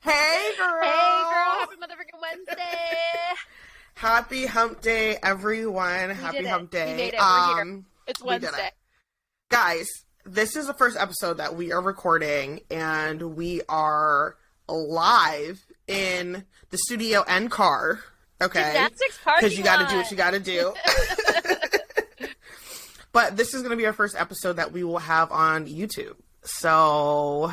Hey, girl. Hey, girl. Happy motherfucking Wednesday. Happy hump day, everyone. Happy hump day. We made it. We're here. It's We did Wednesday. it. Guys, this is the first episode that we are recording, and we are live in the studio and car. Okay. Gymnastics party. Because you got to do what you got to do. But this is going to be our first episode that we will have on YouTube. So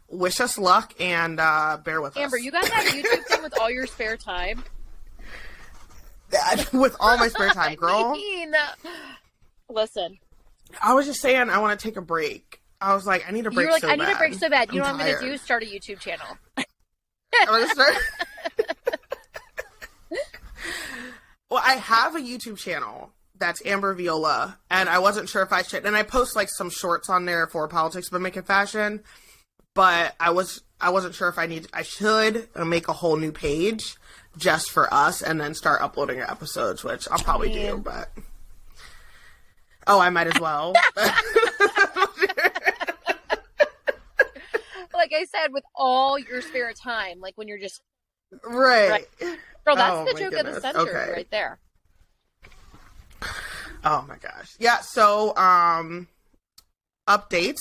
wish us luck and bear with us. Amber, you got that YouTube thing with all your spare time? With all my spare time, girl. Listen. I was just saying I want to take a break. I was like, I need a break. You were like, so I need bad. a break so bad. You know what I'm tired. going to do? Start a YouTube channel. I'm gonna start. Well, I have a YouTube channel that's Amber Viola, and I wasn't sure if I should. And I post like some shorts on there for politics, but make it fashion. But I wasn't sure if I should make a whole new page just for us, and then start uploading episodes, which I'll probably do. But I might as well. Like I said, with all your spare time, like when you're just right. Girl, that's the joke of the century right there. Oh my gosh. Yeah, so updates.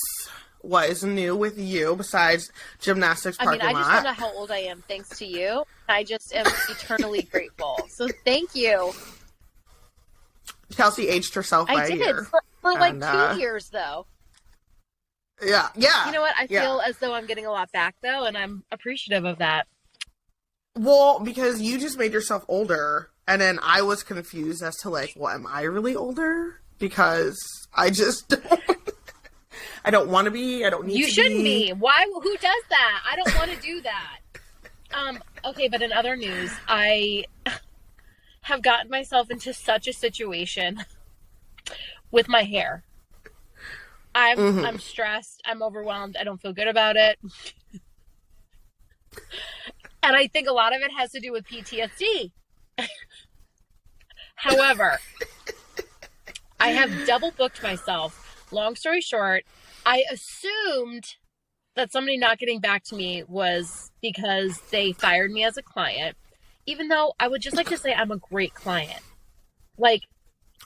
What is new with you besides gymnastics parking lot? I just found out how old I am thanks to you. I just am eternally grateful. So thank you. Chelsea aged herself by a year. For like 2 years though. Yeah. You know what? I feel as though I'm getting a lot back though, and I'm appreciative of that. Well, because you just made yourself older, and then I was confused as to like, well, am I really older? Because I just I don't want to be. I don't need to be. You shouldn't be. Why? Who does that? I don't want to do that. Okay, but in other news, I have gotten myself into such a situation with my hair. I'm stressed. I'm overwhelmed. I don't feel good about it. And I think a lot of it has to do with PTSD. However, I have double booked myself. Long story short, I assumed that somebody not getting back to me was because they fired me as a client, even though I would just like to say I'm a great client. Like,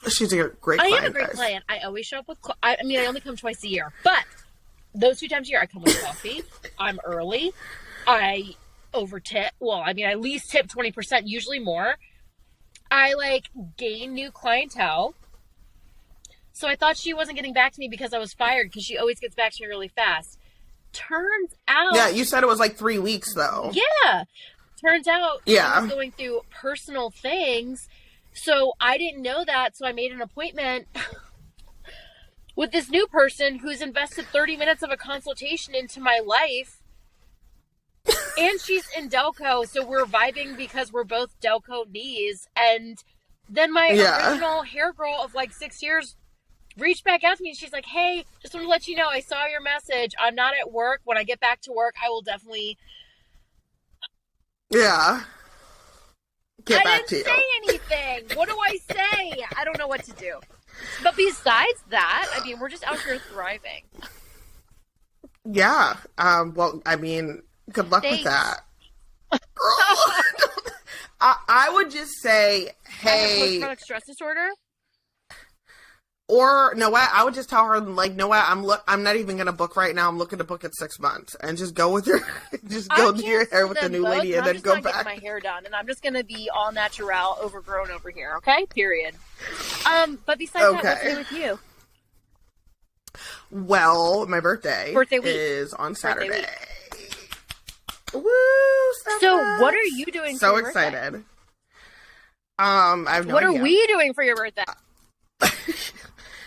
she's a great client. I am a great client. I always show up with, I only come twice a year, but those 2 times a year I come with coffee. I'm early. I over tip. Well, I at least tip 20%, usually more. I gain new clientele. So I thought she wasn't getting back to me because I was fired, because she always gets back to me really fast. Turns out... Yeah, you said it was 3 weeks, though. Yeah. Turns out I was going through personal things, so I didn't know that, so I made an appointment with this new person who's invested 30 minutes of a consultation into my life. And she's in Delco, so we're vibing because we're both Delco knees. And then my original hair girl of 6 years reached back out to me, and she's like, hey, just want to let you know, I saw your message. I'm not at work. When I get back to work, I will definitely... Yeah. Get back to you. I didn't say anything. What do I say? I don't know what to do. But besides that, we're just out here thriving. Yeah. Well, good luck with that. Girl. I would just say, hey. I have post-traumatic stress disorder? Or, no, what? I would just tell her, no, what? I'm not even going to book right now. I'm looking to book in 6 months. And just go with your, do your hair with the new lady and then go back. I'm my hair done. And I'm just going to be all natural, overgrown over here. Okay? Period. But besides that, what's new with you? Well, my birthday week is on Saturday. Woo! So what are you doing for your birthday? So excited. I have no idea. What are we doing for your birthday?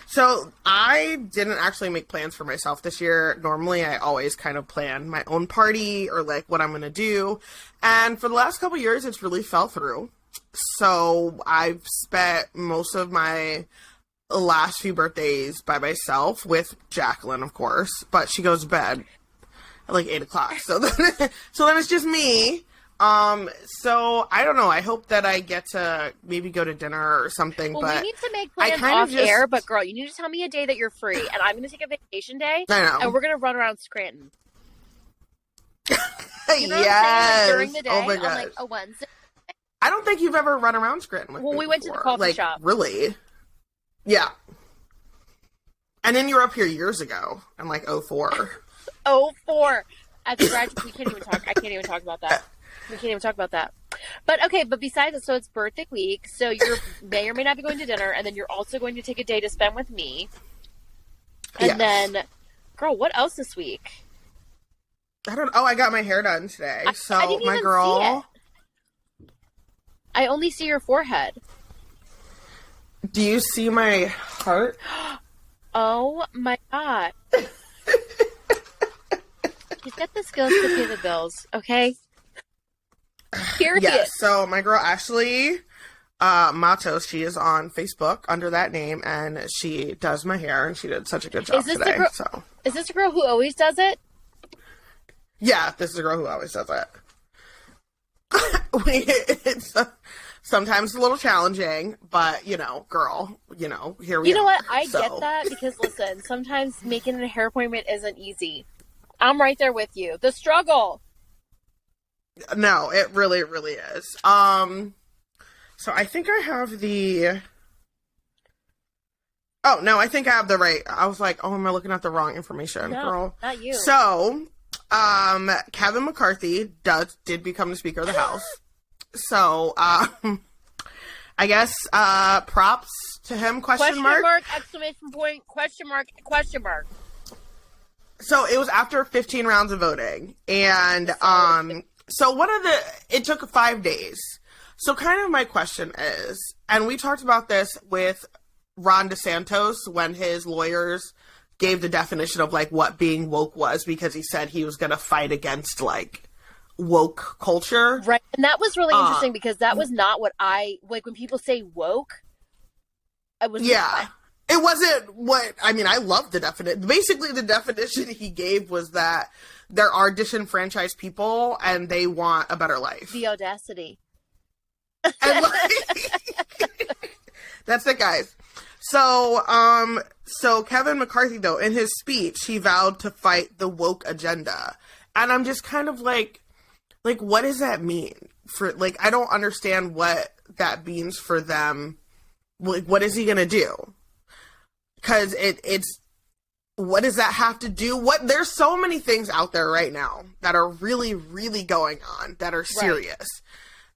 So I didn't actually make plans for myself this year. Normally I always kind of plan my own party or what I'm going to do. And for the last couple of years, it's really fell through. So I've spent most of my last few birthdays by myself with Jacqueline, of course, but she goes to bed at 8 o'clock. So then it's just me. So I don't know. I hope that I get to maybe go to dinner or something. Well, but we need to make plans off air. But girl, you need to tell me a day that you're free, and I'm going to take a vacation day. I know. And we're going to run around Scranton. You know what I'm saying? Like, during the day, oh my on God. like a Wednesday. I don't think you've ever run around Scranton with me we went to the coffee like, shop. Really? Yeah. And then you were up here years ago, in like 04. 04. At the graduate, we can't even talk. I can't even talk about that. We can't even talk about that. But okay, but besides it, so it's birthday week, so you may or may not be going to dinner, and then you're also going to take a day to spend with me. And then, girl, what else this week? I don't know. Oh, I got my hair done today. So I didn't my even girl. See it. I only see your forehead. Do you see my heart? Oh my God. He's got the skills to pay the bills, okay? Period. Yes, so my girl Ashley Matos, she is on Facebook under that name, and she does my hair, and she did such a good job today. Is this a girl who always does it? Yeah, this is a girl who always does it. It's sometimes a little challenging, but, girl, here we are. You know what? I get that because, listen, sometimes making a hair appointment isn't easy. I'm right there with you. The struggle. No, it really, really is. So I think I have the... Oh, no, I think I have the right... I was like, oh, am I looking at the wrong information, girl? Not you. So, Kevin McCarthy did become the Speaker of the House. So, I guess, props to him, question mark, exclamation point, question mark. So it was after 15 rounds of voting, and so it took 5 days. So kind of my question is, and we talked about this with Ron DeSantis when his lawyers gave the definition of like what being woke was, because he said he was going to fight against like woke culture. Right. And that was really interesting because that was not what I like when people say woke. I was It wasn't what, I mean, I love the definition. Basically, the definition he gave was that there are disenfranchised people and they want a better life. The audacity. And that's it, guys. So Kevin McCarthy, though, in his speech, he vowed to fight the woke agenda. And I'm just kind of like, what does that mean? I don't understand what that means for them. Like, what is he going to do? Because it's, what does that have to do? There's so many things out there right now that are really, really going on that are serious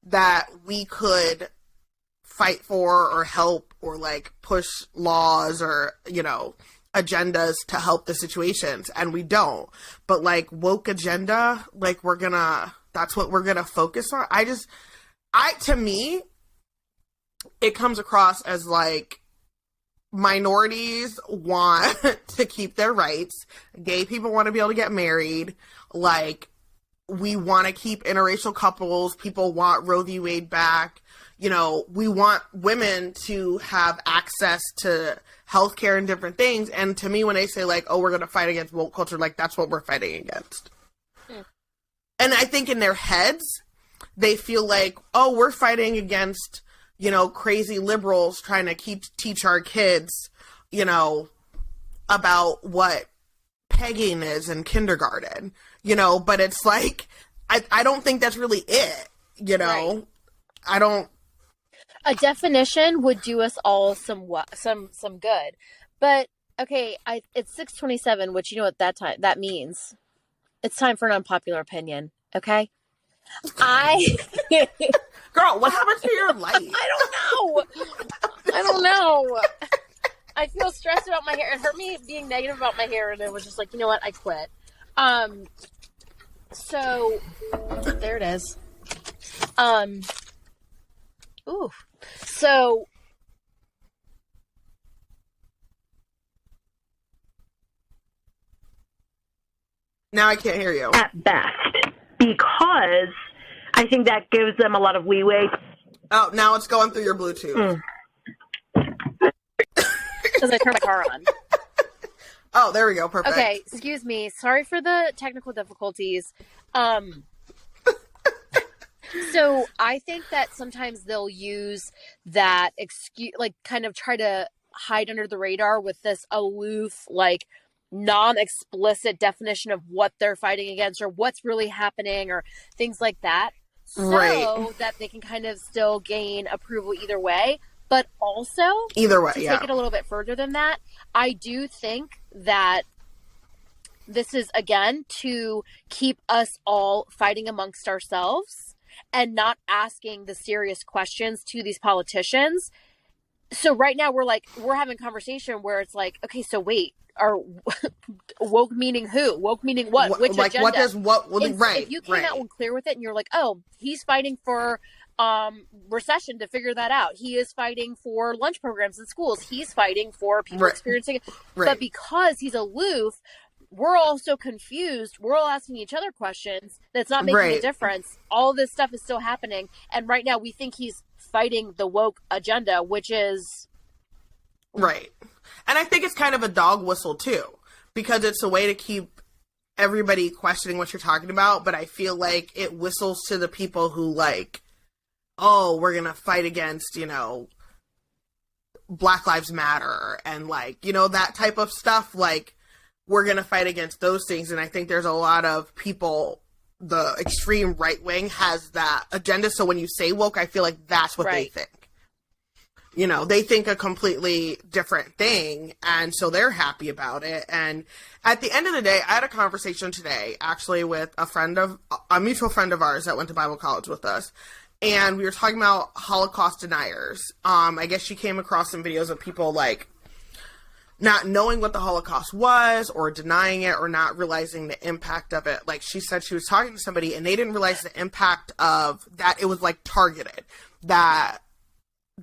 that we could fight for or help or like push laws or, agendas to help the situations. And we don't. But like woke agenda, like that's what we're going to focus on. To me, it comes across as like, minorities want to keep their rights. Gay people want to be able to get married. Like, we want to keep interracial couples. People want Roe v. Wade back. We want women to have access to healthcare and different things. And to me, when they say like, oh, we're going to fight against woke culture, like that's what we're fighting against. And I think in their heads, they feel like, oh, we're fighting against crazy liberals trying to teach our kids, about what pegging is in kindergarten, but it's like, I don't think that's really it, Right. I don't. A definition would do us all some good, but okay, it's 6:27, which you know what that means. It's time for an unpopular opinion, okay? Girl, what happened to your life? I don't know. I feel stressed about my hair. It hurt me being negative about my hair, and it was just like, you know what? I quit. So there it is. Ooh. So now I can't hear you. At best, because I think that gives them a lot of leeway. Oh, now it's going through your Bluetooth. Because I turned my car on. Oh, there we go. Perfect. Okay, excuse me. Sorry for the technical difficulties. So I think that sometimes they'll use that excuse, like kind of try to hide under the radar with this aloof, like, non-explicit definition of what they're fighting against or what's really happening or things like that, so that they can kind of still gain approval either way. But also, either way, to take it a little bit further than that, I do think that this is, again, to keep us all fighting amongst ourselves and not asking the serious questions to these politicians. So right now we're having a conversation where it's like, okay, so wait, are woke meaning who? Woke meaning what? Which like, agenda? what does what? Right. If you came out and clear with it, and you're like, oh, he's fighting for recession to figure that out. He is fighting for lunch programs in schools. He's fighting for people experiencing it. But because he's aloof, we're all so confused. We're all asking each other questions that's not making a difference. All this stuff is still happening. And right now we think he's fighting the woke agenda, which is... Right. And I think it's kind of a dog whistle, too, because it's a way to keep everybody questioning what you're talking about. But I feel like it whistles to the people who, like, oh, we're going to fight against, you know, Black Lives Matter and, like, you know, that type of stuff. Like, we're going to fight against those things. And I think there's a lot of people, the extreme right wing has that agenda. So when you say woke, I feel like that's what they think. You know, they think a completely different thing, and so they're happy about it. And at the end of the day, I had a conversation today, actually, with a mutual friend of ours that went to Bible college with us, and we were talking about Holocaust deniers. I guess she came across some videos of people, like, not knowing what the Holocaust was, or denying it, or not realizing the impact of it. Like, she said she was talking to somebody, and they didn't realize the impact of that. It was, like, targeted. That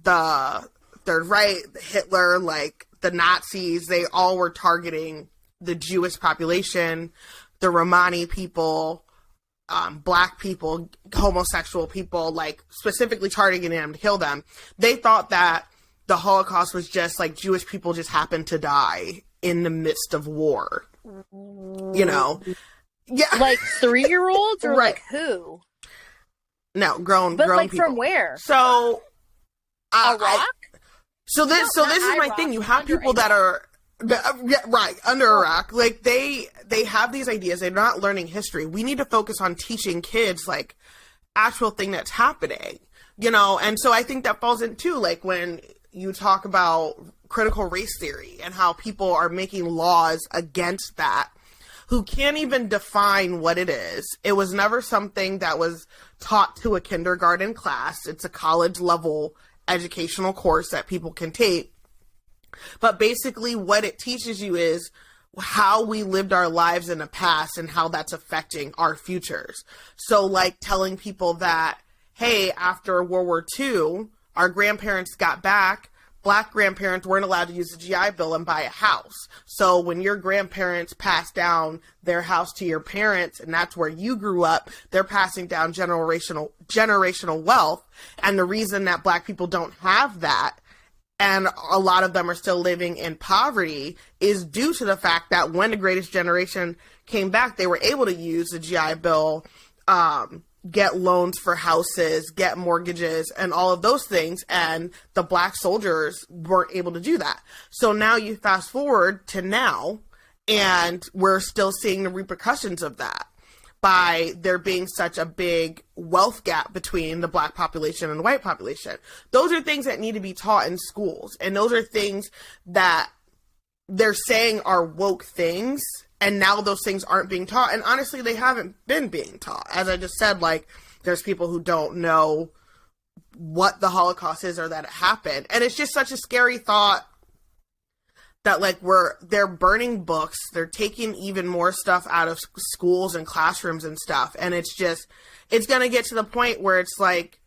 the Third Reich, Hitler, like the Nazis, they all were targeting the Jewish population, the Romani people, Black people, homosexual people, like specifically targeting them to kill them. They thought that the Holocaust was just like Jewish people just happened to die in the midst of war. You know? Yeah. Like 3-year-olds or like who? No, grown like people. From where? So Iraq? So this is my thing. You have people that are under Iraq. Like they have these ideas. They're not learning history. We need to focus on teaching kids like actual thing that's happening, you know. And so I think that falls into like when you talk about critical race theory and how people are making laws against that, who can't even define what it is. It was never something that was taught to a kindergarten class. It's a college level educational course that people can take. But basically what it teaches you is how we lived our lives in the past and how that's affecting our futures. So like telling people that, hey, after World War II, our grandparents got back, Black grandparents weren't allowed to use the GI Bill and buy a house. So when your grandparents passed down their house to your parents, and that's where you grew up, they're passing down generational wealth. And the reason that Black people don't have that, and a lot of them are still living in poverty, is due to the fact that when the greatest generation came back, they were able to use the GI Bill, get loans for houses, get mortgages, and all of those things, and the Black soldiers weren't able to do that. So now you fast forward to now, and we're still seeing the repercussions of that by there being such a big wealth gap between the Black population and the white population. Those are things that need to be taught in schools, and those are things that they're saying are woke things, and now those things aren't being taught. And honestly, they haven't been being taught. As I just said, like, there's people who don't know what the Holocaust is or that it happened. And it's just such a scary thought that, like, they're burning books. They're taking even more stuff out of schools and classrooms and stuff. And it's going to get to the point where it's like,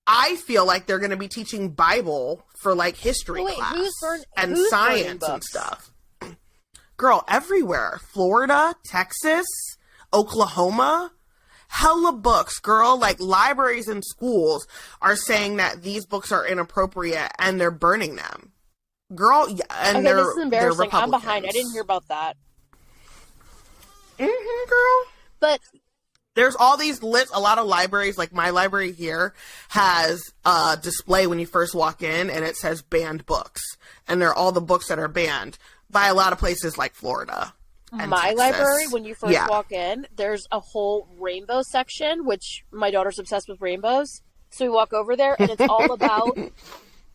I feel like they're going to be teaching Bible for, like, history class and science and stuff. Girl, everywhere. Florida, Texas, Oklahoma. Hella books, girl. Like, libraries and schools are saying that these books are inappropriate and they're burning them. Girl, and this is embarrassing. I'm behind. I didn't hear about that. Girl. But there's all these lists. A lot of libraries, like my library here, has a display when you first walk in, and it says banned books. And they're all the books that are banned. by a lot of places like Florida. My library, when you first walk in, there's a whole rainbow section, which my daughter's obsessed with rainbows. So we walk over there, and it's all about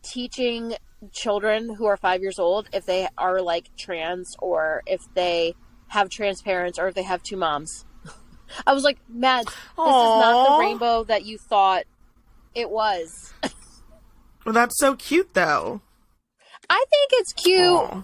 teaching children who are 5 years old if they are like trans, or if they have trans parents, or if they have two moms. I was like, Mads, this is not the rainbow that you thought it was. Well, that's so cute, though. I think it's cute. Aww.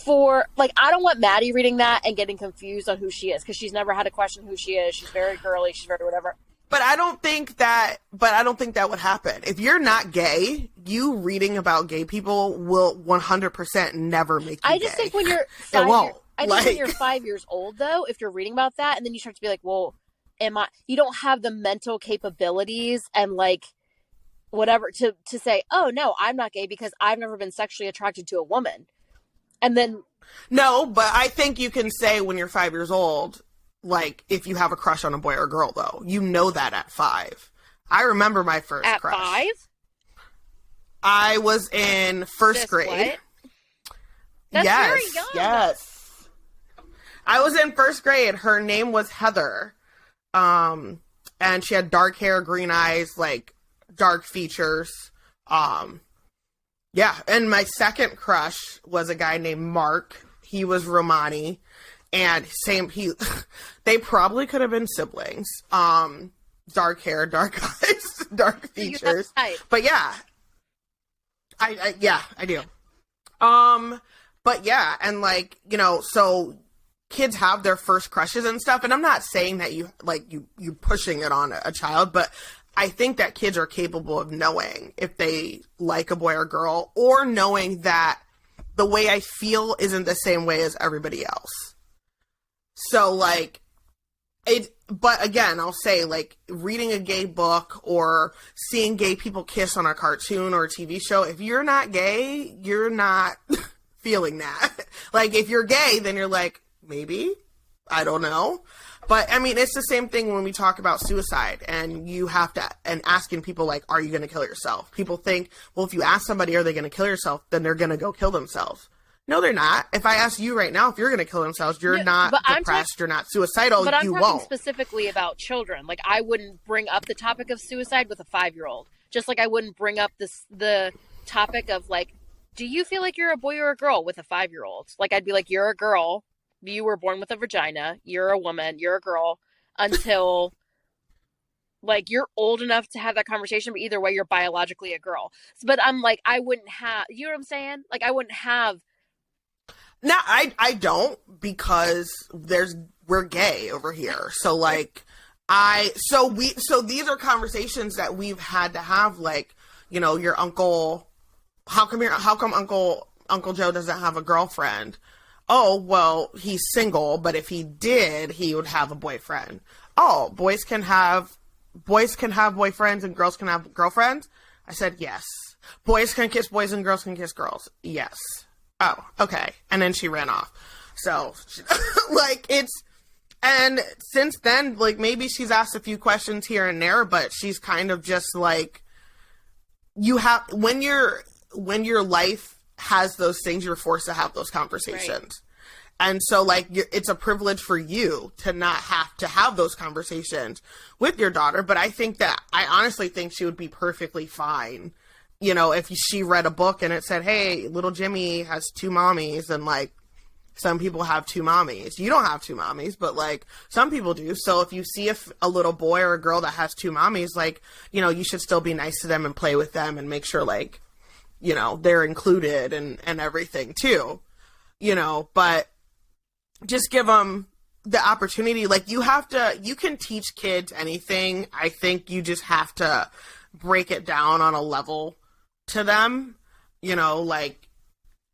For, like, I don't want Maddie reading that and getting confused on who she is, because she's never had to question who she is. She's very girly. She's very whatever. But I don't think that would happen. If you're not gay, you reading about gay people will 100% never make you I just gay. Think when you're 5 when you're 5 years old, though, if you're reading about that, and then you start to be like, well, you don't have the mental capabilities and, like, whatever to say, oh, no, I'm not gay because I've never been sexually attracted to a woman. And then... No, but I think you can say when you're 5 years old, like, if you have a crush on a boy or girl, though. You know that at 5. I remember my first crush. At 5? I was in first grade. What? That's very young. Yes. I was in first grade. Her name was Heather. And she had dark hair, green eyes, like, dark features. Yeah, and my second crush was a guy named Mark. He was Romani, and they probably could have been siblings. Dark hair, dark eyes, dark features. But yeah, I do. But yeah, and like, you know, so kids have their first crushes and stuff, and I'm not saying that you pushing it on a child, but I think that kids are capable of knowing if they like a boy or girl, or knowing that the way I feel isn't the same way as everybody else. So, like, but again, I'll say, like, reading a gay book or seeing gay people kiss on a cartoon or a TV show, if you're not gay, you're not feeling that. Like, if you're gay, then you're like, maybe, I don't know. But, I mean, it's the same thing when we talk about suicide, and and asking people, like, are you going to kill yourself? People think, well, if you ask somebody, are they going to kill yourself, then they're going to go kill themselves. No, they're not. If I ask you right now if you're going to kill themselves, you're not depressed, you're not suicidal, but you I'm won't. talking specifically about children. Like, I wouldn't bring up the topic of suicide with a 5-year-old. Just like I wouldn't bring up the topic of, like, do you feel like you're a boy or a girl with a 5-year-old? Like, I'd be like, you're a girl. You were born with a vagina. You're a woman. You're a girl until, like, you're old enough to have that conversation. But either way, you're biologically a girl. But I'm like, I wouldn't have, you know what I'm saying? Like, I wouldn't have. No, I don't, because we're gay over here. So, like, so these are conversations that we've had to have, like, you know, your uncle, how come Uncle Joe doesn't have a girlfriend? Oh, well, he's single, but if he did, he would have a boyfriend. Oh, boys can have boyfriends and girls can have girlfriends? I said, yes. Boys can kiss boys and girls can kiss girls. Yes. Oh, okay. And then she ran off. So, like, and since then, like, maybe she's asked a few questions here and there, but she's kind of just like, when your life has those things, you're forced to have those conversations. Right. And so, like, it's a privilege for you to not have to have those conversations with your daughter. But I honestly think she would be perfectly fine, you know, if she read a book and it said, hey, little Jimmy has 2 mommies, and, like, some people have 2 mommies. You don't have 2 mommies, but, like, some people do. So if you see a little boy or a girl that has 2 mommies, like, you know, you should still be nice to them and play with them and make sure, like, you know, they're included and everything too, you know, but just give them the opportunity. Like, you can teach kids anything. I think you just have to break it down on a level to them, you know, like,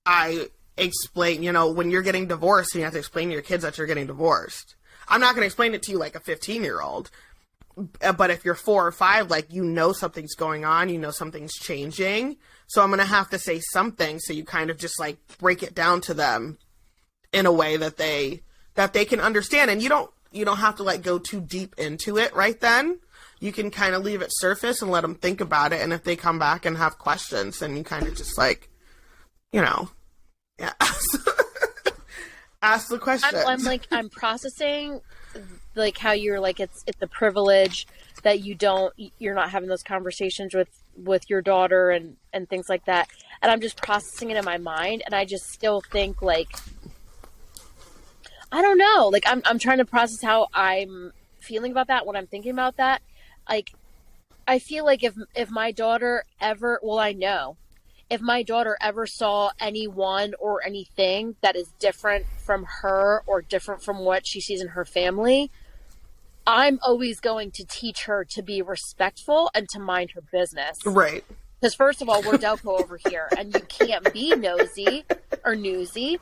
I explain, you know, when you're getting divorced and you have to explain to your kids that you're getting divorced. I'm not going to explain it to you like a 15-year-old, but if you're 4 or 5, like, you know something's going on, you know something's changing. So I'm going to have to say something, so you kind of just, like, break it down to them in a way that they can understand. And you don't have to, like, go too deep into it right then. You can kind of leave it surface and let them think about it. And if they come back and have questions, then you kind of just, like, you know, Yeah. Ask the question. I'm processing like how you're like, it's a privilege that you're not having those conversations with your daughter and things like that. And I'm just processing it in my mind. And I just still think like, I don't know, like I'm trying to process how I'm feeling about that, when I'm thinking about that. Like, I feel like if my daughter ever, well, I know if my daughter ever saw anyone or anything that is different from her or different from what she sees in her family, I'm always going to teach her to be respectful and to mind her business. Right. Because first of all, we're Delco over here, and you can't be nosy or newsy.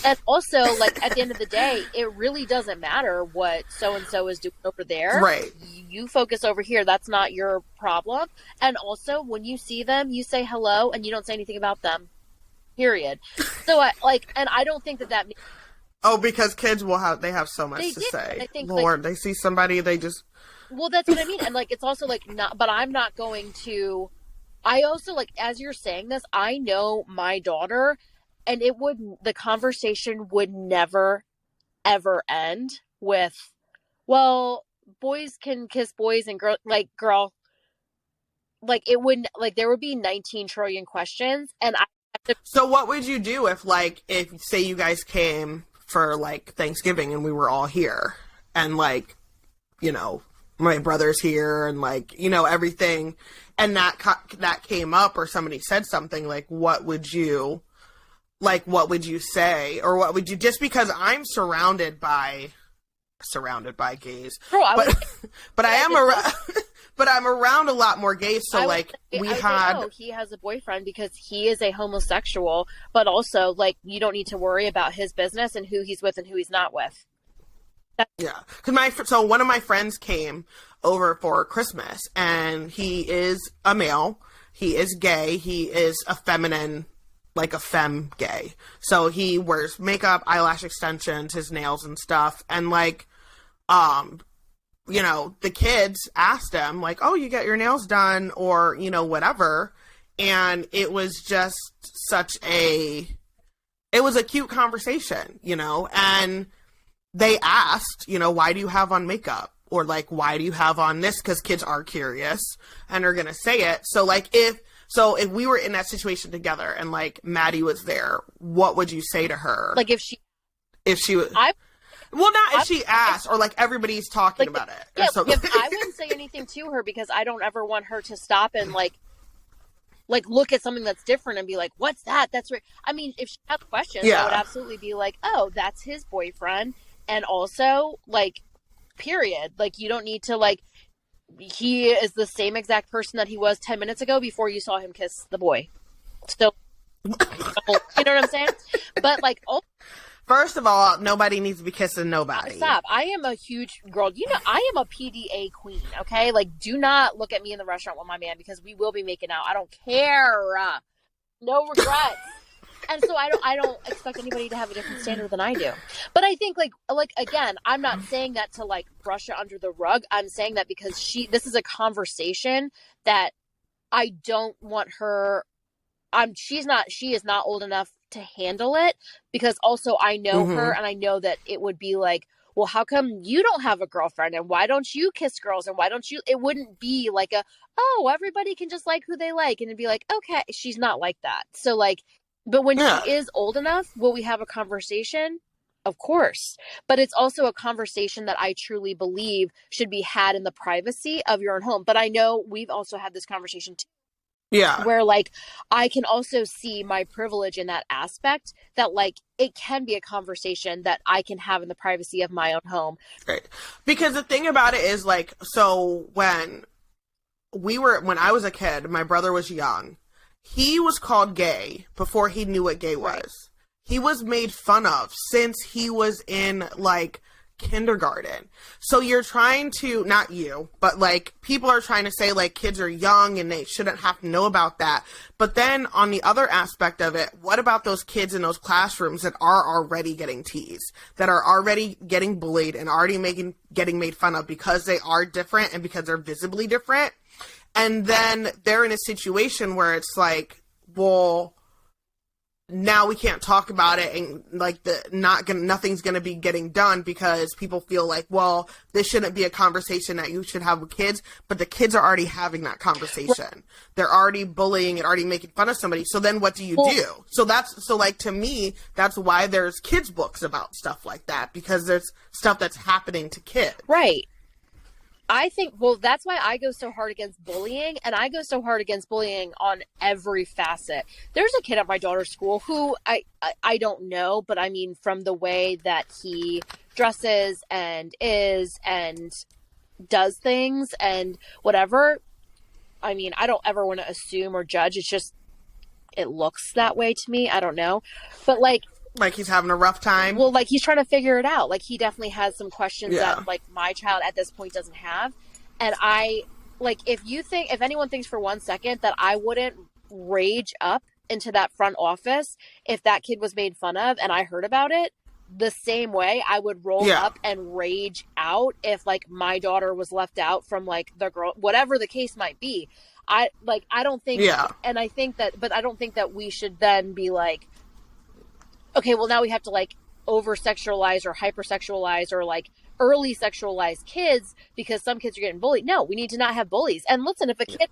And also, like, at the end of the day, it really doesn't matter what so-and-so is doing over there. Right. You focus over here. That's not your problem. And also, when you see them, you say hello, and you don't say anything about them. Period. So, I don't think that means... Oh, because kids they have so much to say. I think, Lord, they see somebody, they just... Well, that's what I mean. And, like, it's also, like, not... But I'm not going to... I also, like, as you're saying this, I know my daughter... And the conversation would never, ever end with, well, boys can kiss boys and girl, it wouldn't, like, there would be 19 trillion questions. And So what would you do if say you guys came for, like, Thanksgiving and we were all here and, like, you know, my brother's here and, like, you know, everything, and that came up or somebody said something, like, what would you say, or what would you, just because I'm surrounded by gays, but I am around, but I'm around a lot more gays. So he has a boyfriend because he is a homosexual, but also, like, you don't need to worry about his business and who he's with and who he's not with. Yeah. So one of my friends came over for Christmas, and he is a male. He is gay. He is a feminine, like a femme gay. So he wears makeup, eyelash extensions, his nails and stuff. And, like, you know, the kids asked him, like, oh, you get your nails done, or, you know, whatever. And it was just it was a cute conversation, you know, and they asked, you know, why do you have on makeup? Or, like, why do you have on this? Because kids are curious and are going to say it. So, like, if we were in that situation together and, like, Maddie was there, what would you say to her? Like, if she was... if she asked, or, like, everybody's talking about it. Yeah, I wouldn't say anything to her because I don't ever want her to stop and, like look at something that's different and be like, what's that? That's right. I mean, if she has questions, I would absolutely be like, oh, that's his boyfriend. And also, like, period. Like, you don't need to, like... He is the same exact person that he was 10 minutes ago before you saw him kiss the boy. Still, you know what I'm saying? But, like, first of all, nobody needs to be kissing nobody. Stop. I am a huge girl. You know, I am a PDA queen, okay? Like, do not look at me in the restaurant with my man because we will be making out. I don't care. No regrets. And so I don't expect anybody to have a different standard than I do. But I think, like again, I'm not saying that to, like, brush it under the rug. I'm saying that because this is a conversation that I don't want her. She is not old enough to handle it, because also I know her, and I know that it would be like, well, how come you don't have a girlfriend, and why don't you kiss girls, and why don't you? It wouldn't be like everybody can just like who they like, and it'd be like, okay, she's not like that. So, like. But when she is old enough, will we have a conversation? Of course. But it's also a conversation that I truly believe should be had in the privacy of your own home. But I know we've also had this conversation too. Yeah. Where, like, I can also see my privilege in that aspect, that, like, it can be a conversation that I can have in the privacy of my own home. Right. Because the thing about it is, like, so when I was a kid, my brother was young. He was called gay before he knew what gay was. Right. He was made fun of since he was in, like, kindergarten. So you're trying to, not you, but, like, people are trying to say, like, kids are young and they shouldn't have to know about that. But then on the other aspect of it, what about those kids in those classrooms that are already getting teased, that are already getting bullied and already getting made fun of because they are different and because they're visibly different? And then they're in a situation where it's like, well, now we can't talk about it, and like nothing's gonna be getting done because people feel like, well, this shouldn't be a conversation that you should have with kids, but the kids are already having that conversation. They're already bullying and already making fun of somebody. So then what do you do? So like to me, that's why there's kids books about stuff like that, because there's stuff that's happening to kids. Right. I think, that's why I go so hard against bullying, and I go so hard against bullying on every facet. There's a kid at my daughter's school who I don't know, but I mean, from the way that he dresses and is and does things and whatever, I mean, I don't ever want to assume or judge. It's just, it looks that way to me. I don't know. But like he's having a rough time. Well, like he's trying to figure it out. Like he definitely has some questions that like my child at this point doesn't have. And I like, if anyone thinks for 1 second that I wouldn't rage up into that front office if that kid was made fun of and I heard about it, the same way I would roll up and rage out if like my daughter was left out from like the girl, whatever the case might be. I don't think, and I think that, but I don't think that we should then be like, okay, well now we have to like over sexualize or hypersexualize or like early sexualize kids because some kids are getting bullied. No, we need to not have bullies. And listen, if a kid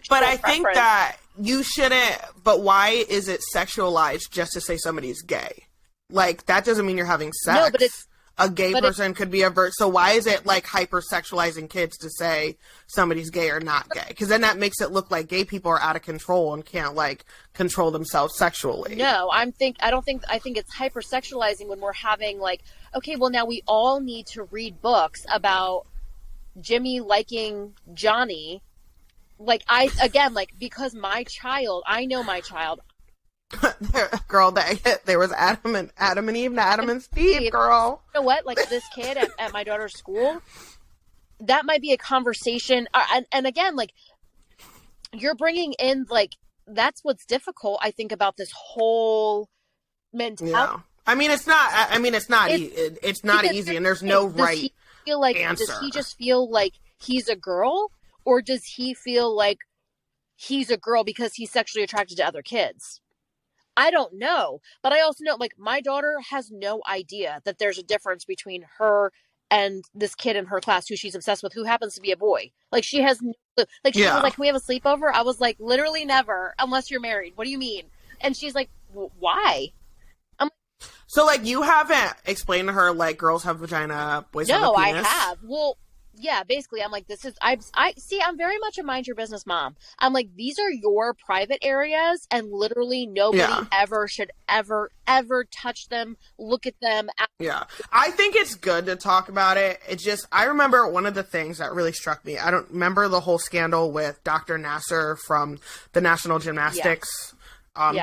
but I think that you shouldn't, but why is it sexualized just to say somebody's gay? Like that doesn't mean you're having sex. No, but it's a gay person could be so why is it like hypersexualizing kids to say somebody's gay or not gay? Because then that makes it look like gay people are out of control and can't like control themselves sexually. No, I think it's hypersexualizing when we're having like, okay, well now we all need to read books about Jimmy liking Johnny. Like because I know my child. Girl, there was Adam and Eve, not Adam and Steve, girl. You know what? Like this kid at my daughter's school, that might be a conversation. And again, like you're bringing in, like, that's what's difficult, I think, about this whole mentality. Yeah. I mean, it's not easy, and there's no right answer. Does he just feel like he's a girl, or does he feel like he's a girl because he's sexually attracted to other kids? I don't know, but I also know, like, my daughter has no idea that there's a difference between her and this kid in her class who she's obsessed with, who happens to be a boy. Like, she has no clue. Like, she was like, can we have a sleepover? I was like, literally never, unless you're married. What do you mean? And she's like, why? So, like, you haven't explained to her, like, girls have vagina, boys have a penis? No, I have. Well, yeah, basically, I'm like, I'm very much a mind your business mom. I'm like, these are your private areas, and literally nobody ever should ever touch them, look at them. Yeah. I think it's good to talk about it. It's just, I remember one of the things that really struck me. I don't remember the whole scandal with Dr. Nasser from the National Gymnastics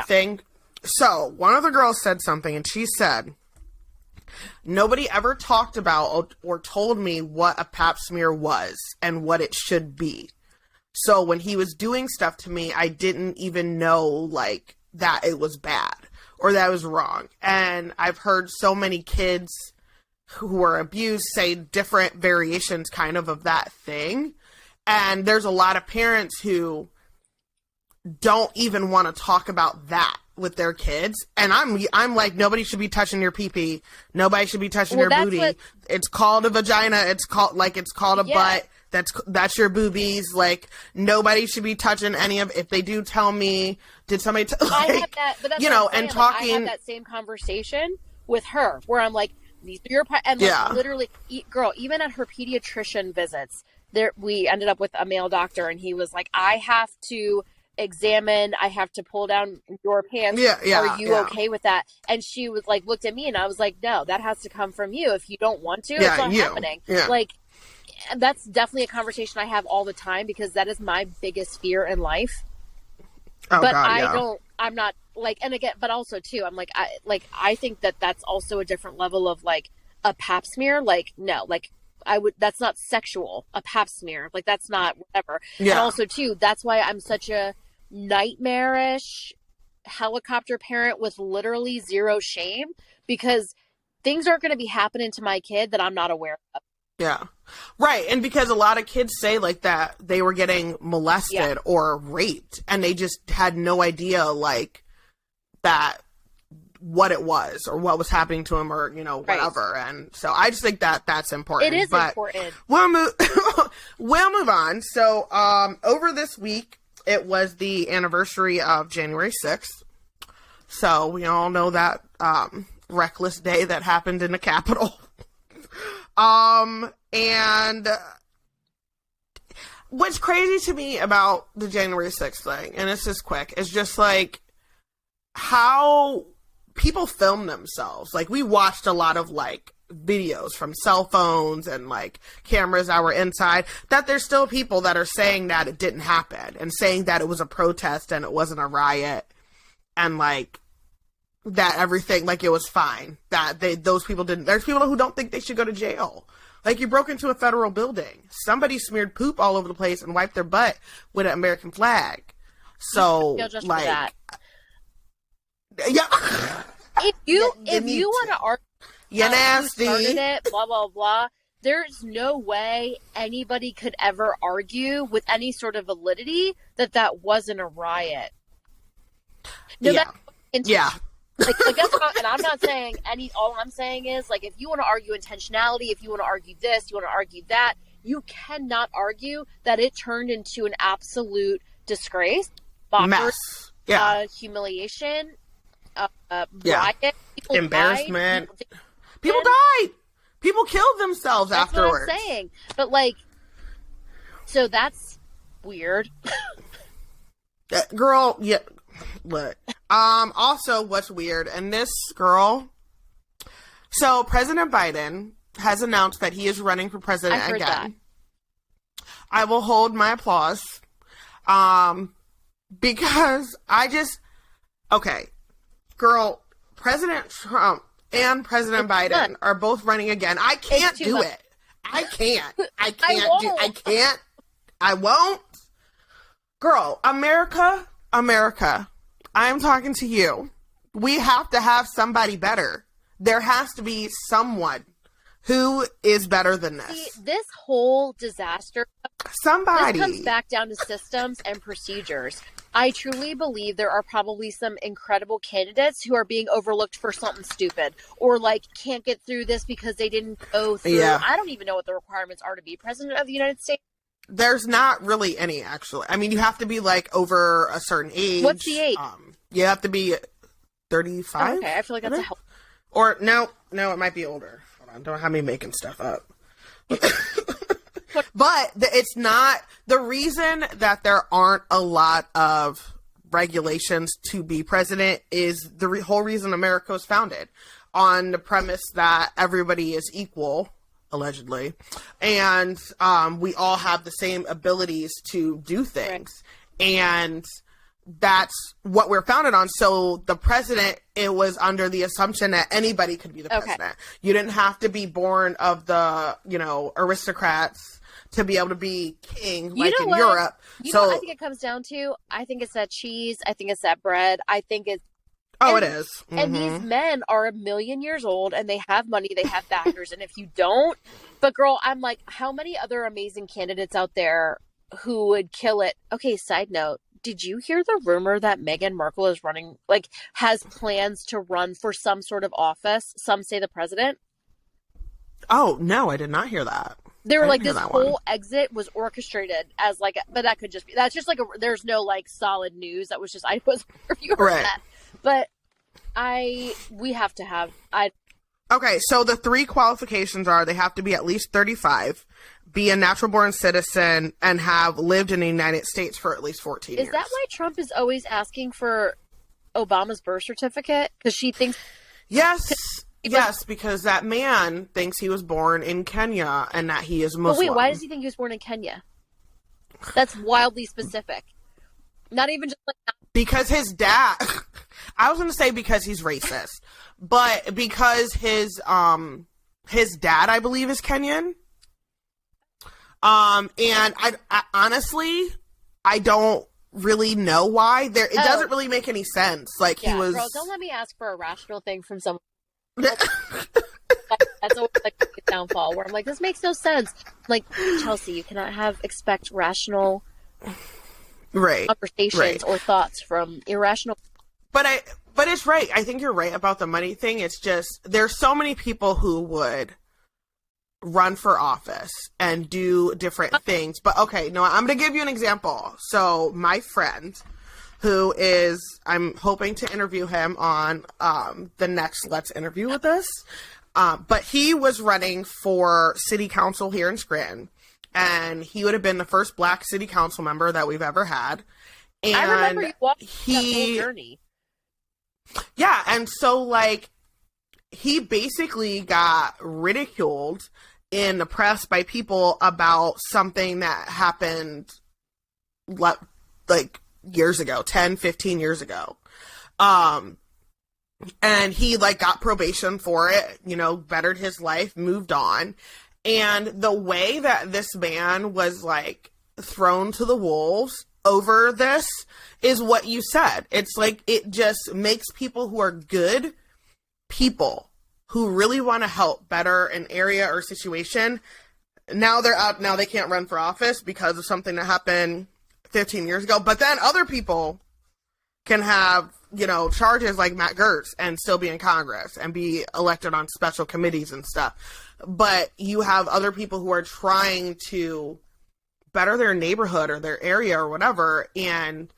thing. So, one of the girls said something, and she said, nobody ever talked about or told me what a pap smear was and what it should be. So when he was doing stuff to me, I didn't even know, like, that it was bad or that it was wrong. And I've heard so many kids who were abused say different variations kind of that thing. And there's a lot of parents who don't even want to talk about that with their kids, and I'm like, nobody should be touching your pee-pee, nobody should be touching your booty. It's called a vagina, it's called a butt, that's your boobies. Like, nobody should be touching any of. If they do, tell me, did somebody I have that, but that's you know, and talking. I have that same conversation with her where I'm like, these are your and like, literally, girl, even at her pediatrician visits, we ended up with a male doctor, and he was like, I have to pull down your pants. Are you okay with that? And she was like, looked at me, and I was like, no, that has to come from you. If you don't want to, it's not happening. Like, that's definitely a conversation I have all the time, because that is my biggest fear in life. Oh, but God, I'm not like, and again, but also too, I'm like, I think that that's also a different level of like a pap smear. Like, no, like, that's not sexual, a pap smear. Like, that's not whatever. Yeah. And also too, that's why I'm such a nightmarish helicopter parent with literally zero shame, because things aren't going to be happening to my kid that I'm not aware of. Yeah. Right. And because a lot of kids say like that they were getting molested or raped, and they just had no idea like that what it was or what was happening to him or, you know, whatever. Right. And so I just think that that's important. It is important. We'll move on. So, over this week, it was the anniversary of January 6th. So we all know that, reckless day that happened in the Capitol. And what's crazy to me about the January 6th thing, and it's just quick, is just like how people film themselves. Like, we watched a lot of like videos from cell phones and like cameras that were inside, that there's still people that are saying that it didn't happen and saying that it was a protest and it wasn't a riot, and like that everything, like, it was fine, that those people didn't. There's people who don't think they should go to jail. Like, you broke into a federal building, somebody smeared poop all over the place and wiped their butt with an American flag. So like, yeah. If you want to argue, you nasty, started it, blah blah blah, there's no way anybody could ever argue with any sort of validity that wasn't a riot. No, yeah. Like that's not, and I'm not saying all I'm saying is, like, if you want to argue intentionality, if you want to argue this, you want to argue that, you cannot argue that it turned into an absolute disgrace, mess, humiliation, riot, embarrassment. People died. People killed themselves afterwards. That's what I'm saying. But like, so that's weird. Girl, yeah. Look. Also, what's weird, and this girl, so President Biden has announced that he is running for president again. That. I will hold my applause, because girl, President Trump and President Biden are both running again. I can't do it. I won't. Girl, America, I am talking to you. We have to have somebody better. There has to be someone who is better than this. See, this whole disaster, this comes back down to systems and procedures. I truly believe there are probably some incredible candidates who are being overlooked for something stupid, or like can't get through this because they didn't go through. Yeah. I don't even know what the requirements are to be president of the United States. There's not really any, actually. I mean, you have to be like over a certain age. What's the age? You have to be 35. Okay, I feel like that's a help. Or no, it might be older. Hold on, don't have me making stuff up. But it's not the reason that there aren't a lot of regulations to be president is the whole reason America was founded, on the premise that everybody is equal, allegedly, and we all have the same abilities to do things. Right. And that's what we're founded on. So the president, it was under the assumption that anybody could be the president. Okay. You didn't have to be born of the, aristocrats to be able to be king, like in Europe. Know what I think it comes down to? I think it's that cheese. I think it's that bread. I think it's... Oh, it is. Mm-hmm. And these men are 1,000,000 years old, and they have money, they have backers, and if you don't... But girl, I'm like, how many other amazing candidates out there who would kill it? Okay, side note. Did you hear the rumor that Meghan Markle is running, like, has plans to run for some sort of office? Some say the president. Oh, no, I did not hear that. They were like, this whole exit was orchestrated as like, but that could just be, that's just like, there's no like solid news. That was just, I was reviewing that. But we have to have, Okay, so the 3 qualifications are they have to be at least 35, be a natural born citizen, and have lived in the United States for at least 14 years. Is that why Trump is always asking for Obama's birth certificate? Because she thinks... Yes, because that man thinks he was born in Kenya and that he is Muslim. But wait, why does he think he was born in Kenya? That's wildly specific. Not even just like... Because his dad... I was going to say because he's racist. But because his dad, I believe, is Kenyan. And I honestly, I don't really know why. It doesn't really make any sense. Like, he was... Girl, don't let me ask for a rational thing from someone. That's always like a downfall where I'm like, this makes no sense. Like, Chelsea, you cannot expect rational conversations or thoughts from irrational. But But it's right. I think you're right about the money thing. It's just, there's so many people who would run for office and do different things. But okay, no, I'm going to give you an example. So my friend who is, I'm hoping to interview him on the next Let's Interview with Us. But he was running for city council here in Scranton. And he would have been the first Black city council member that we've ever had. And I remember you walking that whole journey. Yeah, and so, like, he basically got ridiculed in the press by people about something that happened, like, years ago, 10, 15 years ago. And he, like, got probation for it, you know, bettered his life, moved on. And the way that this man was, like, thrown to the wolves over this is what you said. It's like, it just makes people who are good people who really want to help better an area or situation, now they're out, now they can't run for office because of something that happened 15 years ago. But then other people can have, you know, charges like Matt Gertz and still be in Congress and be elected on special committees and stuff. But you have other people who are trying to better their neighborhood or their area or whatever, and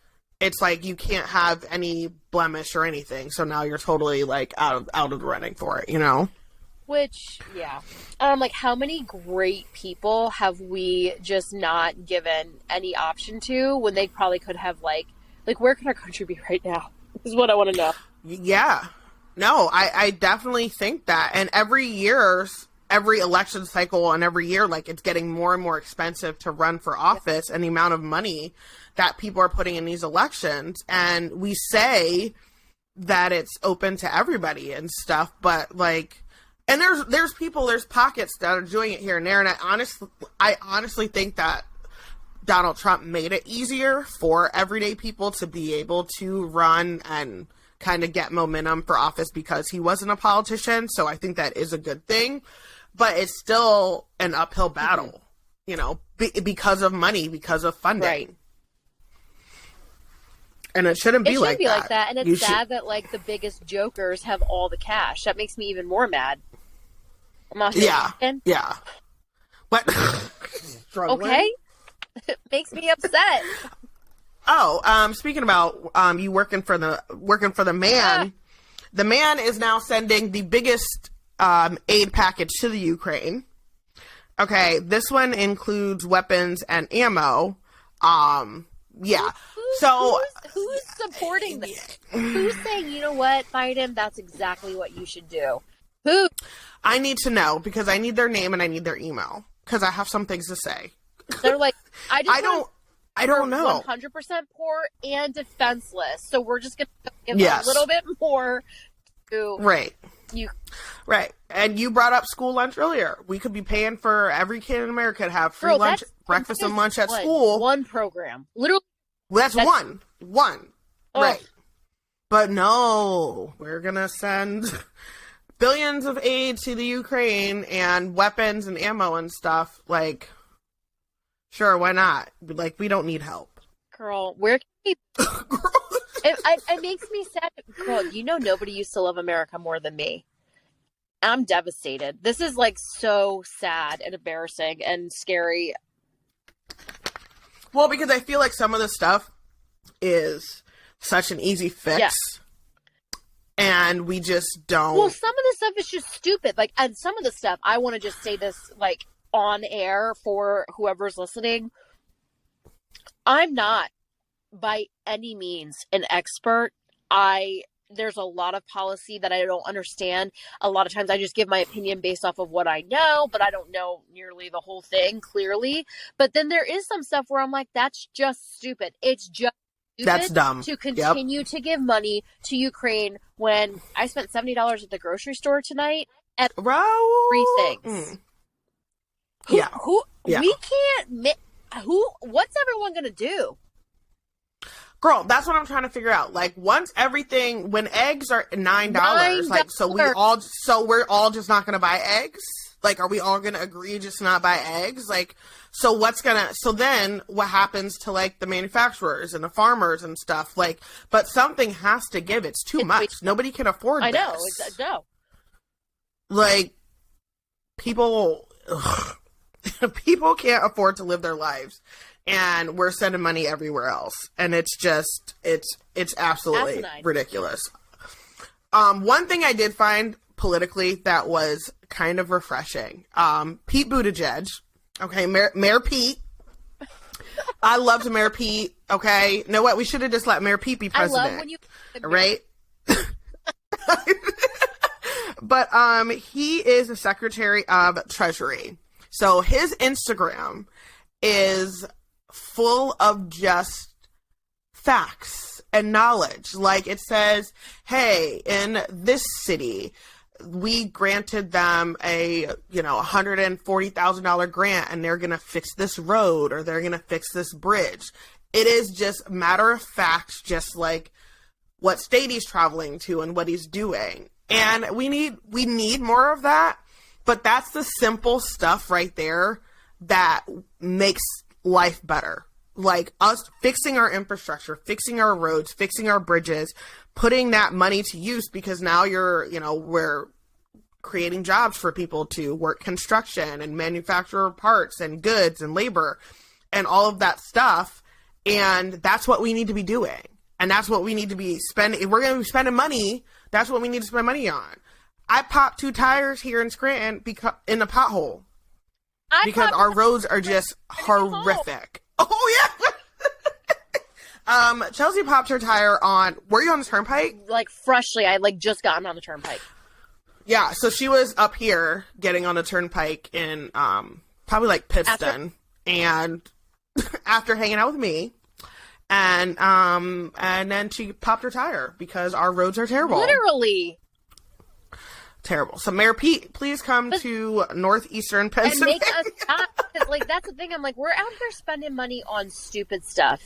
it's like you can't have any blemish or anything, so now you're totally like out of the running for it, you know? Which, yeah. Like, how many great people have we just not given any option to when they probably could have, like where could our country be right now is what I want to know. Yeah. No, I definitely think that. And every election cycle and every year, like, it's getting more and more expensive to run for office, and the amount of money that people are putting in these elections. And we say that it's open to everybody and stuff, but like, and there's pockets that are doing it here and there. And I honestly think that Donald Trump made it easier for everyday people to be able to run and kind of get momentum for office because he wasn't a politician. So I think that is a good thing. But it's still an uphill battle, you know, because of money, because of funding. Right. And it shouldn't be like that. It shouldn't be like that. And it's sad that, like, the biggest jokers have all the cash. That makes me even more mad. I'm not Yeah. What? Okay. It makes me upset. Oh, speaking about you working for the man, the man is now sending the biggest aid package to the Ukraine. Okay, this one includes weapons and ammo. Yeah. Who's supporting this? Who's saying, you know what, Biden, that's exactly what you should do? Who? I need to know because I need their name and I need their email because I have some things to say. They're like, I don't know. 100% poor and defenseless. So we're just going to give a little bit more to you. Right. And you brought up school lunch earlier. We could be paying for every kid in America to have free lunch, breakfast and lunch at school. One program. Literally. That's one. Oh. Right. But no, we're going to send billions of aid to the Ukraine and weapons and ammo and stuff. Like, sure, why not? Like, we don't need help. Girl, where can we... It makes me sad. Girl, you know nobody used to love America more than me. I'm devastated. This is, like, so sad and embarrassing and scary. Well, because I feel like some of the stuff is such an easy fix. Yeah. And we just don't... Well, some of the stuff is just stupid. Like, and some of the stuff, I want to just say this, like, on air for whoever's listening. I'm not by any means an expert. There's a lot of policy that I don't understand. A lot of times I just give my opinion based off of what I know, but I don't know nearly the whole thing clearly. But then there is some stuff where I'm like, that's just stupid. It's just stupid. That's dumb. To continue to give money to Ukraine when I spent $70 at the grocery store tonight and three things. We can't. What's everyone gonna do? Girl, that's what I'm trying to figure out. Like, when eggs are $9, like, so we're all just not gonna buy eggs. Like, are we all going to agree just to not buy eggs? Like, so then what happens to like the manufacturers and the farmers and stuff? Like, but something has to give. It's too much. Nobody can afford this. I know. No. Like, people can't afford to live their lives, and we're sending money everywhere else. And it's just, it's absolutely ridiculous. One thing I did find politically that was kind of refreshing. Pete Buttigieg. Okay, Mayor Pete. I loved Mayor Pete. Okay, you know what? We should have just let Mayor Pete be president. I love when you... Right? But he is the Secretary of Treasury. So his Instagram is full of just facts and knowledge. Like, it says, hey, in this city, we granted them a, $140,000 grant, and they're going to fix this road, or they're going to fix this bridge. It is just matter of fact, just like what state he's traveling to and what he's doing. And we need more of that, but that's the simple stuff right there that makes life better. Like, us fixing our infrastructure, fixing our roads, fixing our bridges, putting that money to use, because now we're creating jobs for people to work construction and manufacture parts and goods and labor and all of that stuff. And that's what we need to be doing. And that's what we need to be spending. If we're going to be spending money, that's what we need to spend money on. I popped 2 tires here in Scranton in a pothole because our roads are just horrific. Oh, yeah. Chelsea popped her tire were you on the turnpike? Like, freshly. I just gotten on the turnpike. Yeah, so she was up here getting on the turnpike in probably like Pittston, and after hanging out with me. And then she popped her tire because our roads are terrible. Literally. Terrible. So Mayor Pete, please come to northeastern Pennsylvania. And make us stop. Like, that's the thing. I'm like, we're out there spending money on stupid stuff.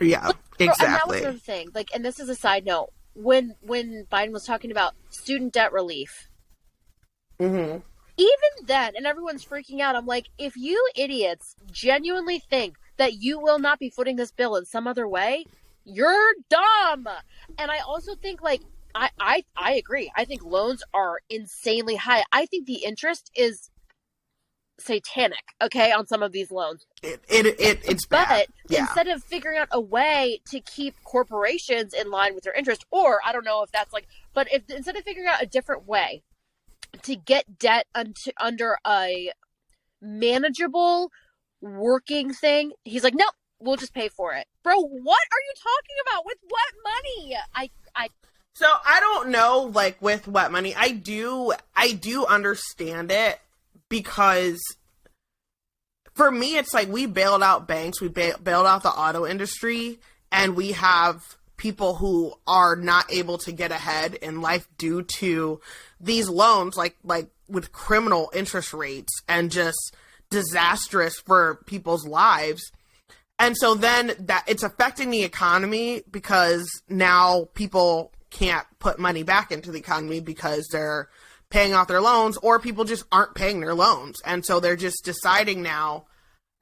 Yeah, exactly. And that was another thing. Like, and this is a side note. When Biden was talking about student debt relief, mm-hmm. Even then, and everyone's freaking out, I'm like, if you idiots genuinely think that you will not be footing this bill in some other way, you're dumb. And I also think, like, I agree. I think loans are insanely high. I think the interest is satanic, okay, on some of these loans. It's bad. But instead of figuring out a way to keep corporations in line with their interest, or I don't know if that's like, but instead of figuring out a different way to get debt under a manageable working thing, he's like, no, we'll just pay for it. Bro, what are you talking about? With what money? So I don't know, like, with what money. I do understand it, because for me, it's like, we bailed out banks, we bailed out the auto industry, and we have people who are not able to get ahead in life due to these loans, like with criminal interest rates, and just disastrous for people's lives. And so then that it's affecting the economy, because now people can't put money back into the economy because they're paying off their loans, or people just aren't paying their loans. And so they're just deciding now